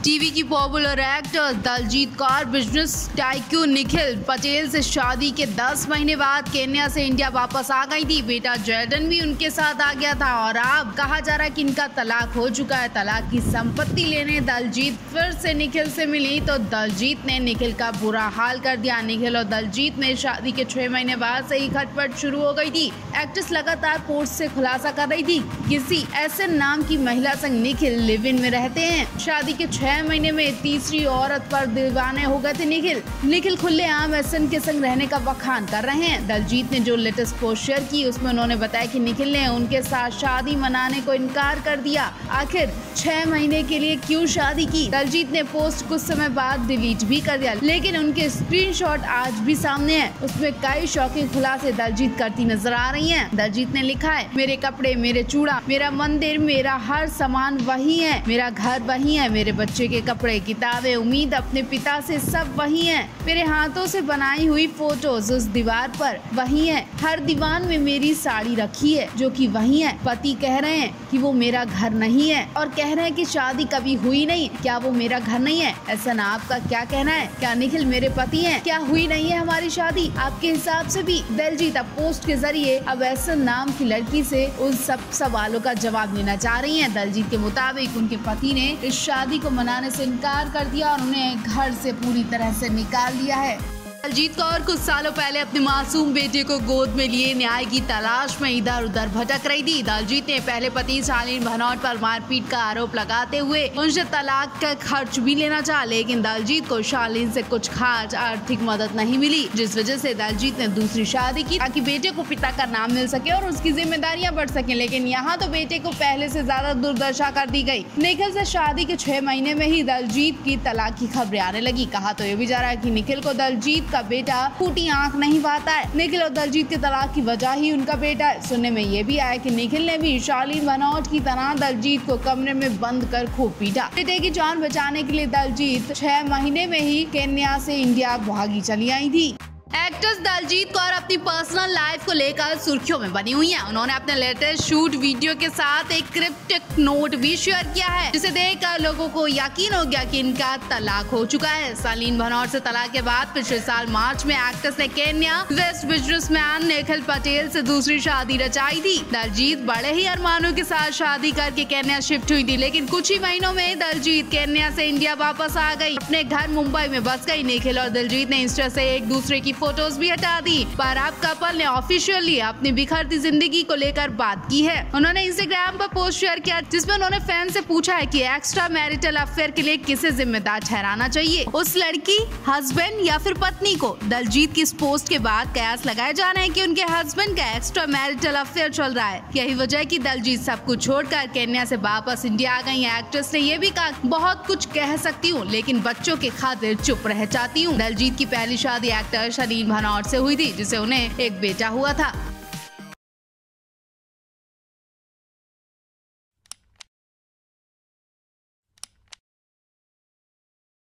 TV की popular actor Daljeet Kaur business tycoon Nikhil Patel से शादी के 10 महीने बाद केन्या से इंडिया वापस आ गई थी। बेटा जॉर्डन भी उनके साथ आ गया था और अब कहा जा रहा है कि इनका तलाक हो चुका है। तलाक की संपत्ति लेने दलजीत फिर से निखिल से मिली तो दलजीत ने निखिल का बुरा हाल कर दिया। निखिल और दलजीत में शादी के 6 महीने बाद से ही खटपट शुरू हो गई थी। एक्ट्रेस लगातार पोस्ट से खुलासा कर रही थी किसी ऐसे नाम की महिला संग निखिल लिव इन में रहते हैं। शादी के 6 महीने में तीसरी औरत पर दीवाने हो गए थे निखिल खुलेआम एसन के संग रहने का बखान कर रहे हैं। दलजीत ने जो लेटेस्ट पोस्ट शेयर की उसमें उन्होंने बताया कि निखिल ने उनके साथ शादी मनाने को इनकार कर दिया। आखिर 6 महीने के लिए क्यों शादी की? दलजीत ने पोस्ट कुछ समय बाद डिलीट भी कर दिया, लेकिन उनके स्क्रीनशॉट आज भी सामने है। उसमें कई शौकीन खुलासे दलजीत करती नजर आ रही है। दलजीत ने लिखा है, मेरे कपड़े, मेरे चूड़ा, मेरा मंदिर, मेरा हर सामान वही है, मेरा घर वही है, मेरे बच्चे के कपड़े, किताबें, उम्मीद अपने पिता से सब वही है, मेरे हाथों से बनाई हुई फोटोज उस दीवार पर वही है, हर दीवान में मेरी साड़ी रखी है जो कि वही है। पति कह रहे हैं कि वो मेरा घर नहीं है और कह रहे हैं कि शादी कभी हुई नहीं, क्या वो मेरा घर नहीं है? ऐसा ना आपका क्या कहना है? क्या निखिल मेरे पति हैं? क्या हुई नहीं है हमारी शादी आपके हिसाब से भी? दलजीत अब पोस्ट के जरिए अब ऐसा नाम की लड़की से उन सब सवालों का जवाब देना चाह रही है। दलजीत के मुताबिक उनके पति ने इस शादी को मनाने से इनकार कर दिया और उन्हें घर से पूरी तरह से निकाल दिया है। दलजीत कौर कुछ सालों पहले अपने मासूम बेटे को गोद में लिए न्याय की तलाश में इधर उधर भटक रही थी। दलजीत ने पहले पति शालीन भनौट पर मारपीट का आरोप लगाते हुए उनसे तलाक का खर्च भी लेना चाहा, लेकिन दलजीत को शालीन से कुछ खास आर्थिक मदद नहीं मिली, जिस वजह से दलजीत ने दूसरी शादी की ताकि बेटे को पिता का नाम मिल सके और उसकी जिम्मेदारियां बढ़ सके। लेकिन यहाँ तो बेटे को पहले से ज्यादा दुर्दशा कर दी गई। निखिल से शादी के 6 महीने में ही दलजीत की तलाक की खबरें आने लगी। कहा तो ये भी जा रहा है कि निखिल को दलजीत का बेटा फूटी आंख नहीं पाता है। निखिल और दलजीत के तलाक की वजह ही उनका बेटा है। सुनने में ये भी आया कि निखिल ने भी शालीन भनौट की तरह दलजीत को कमरे में बंद कर खूब पीटा। बेटे की जान बचाने के लिए दलजीत 6 महीने में ही केन्या से इंडिया भागी चली आई थी। एक्ट्रेस दलजीत कौर अपनी पर्सनल लाइफ को लेकर सुर्खियों में बनी हुई हैं। उन्होंने अपने लेटेस्ट शूट वीडियो के साथ एक क्रिप्टिक नोट भी शेयर किया है, जिसे देखकर लोगों को यकीन हो गया कि इनका तलाक हो चुका है। शालीन भनौट से तलाक के बाद पिछले साल मार्च में एक्ट्रेस ने Kenya west businessman Nikhil Patel से दूसरी शादी रचाई थी। दलजीत बड़े ही अरमानों के साथ शादी करके केन्या शिफ्ट हुई थी, लेकिन कुछ ही महीनों में दलजीत केन्या से इंडिया वापस आ गई। अपने घर मुंबई में बस गई। निखिल और दलजीत ने इंस्टा से एक दूसरे की फोटोज भी हटा दी, पर अब कपल ने ऑफिशियली अपनी बिखरती जिंदगी को लेकर बात की है। उन्होंने इंस्टाग्राम पर पोस्ट शेयर किया जिसमें उन्होंने फैन से पूछा है कि एक्स्ट्रा मैरिटल अफेयर के लिए किसे जिम्मेदार ठहराना चाहिए, उस लड़की, हस्बैंड या फिर पत्नी को। दलजीत की इस पोस्ट के बाद कयास लगाए जा रहे हैं कि उनके हस्बैंड का एक्स्ट्रा मैरिटल अफेयर चल रहा है। यही वजह है कि दलजीत सब कुछ छोड़कर केन्या से वापस इंडिया आ गई है। एक्ट्रेस ने यह भी कहा, बहुत कुछ कह सकती हूँ लेकिन बच्चों के खातिर चुप रह जाती हूँ। दलजीत की पहली शादी एक्टर शालीन भनौट से हुई थी, जिसे उन्हें एक बेटा हुआ था।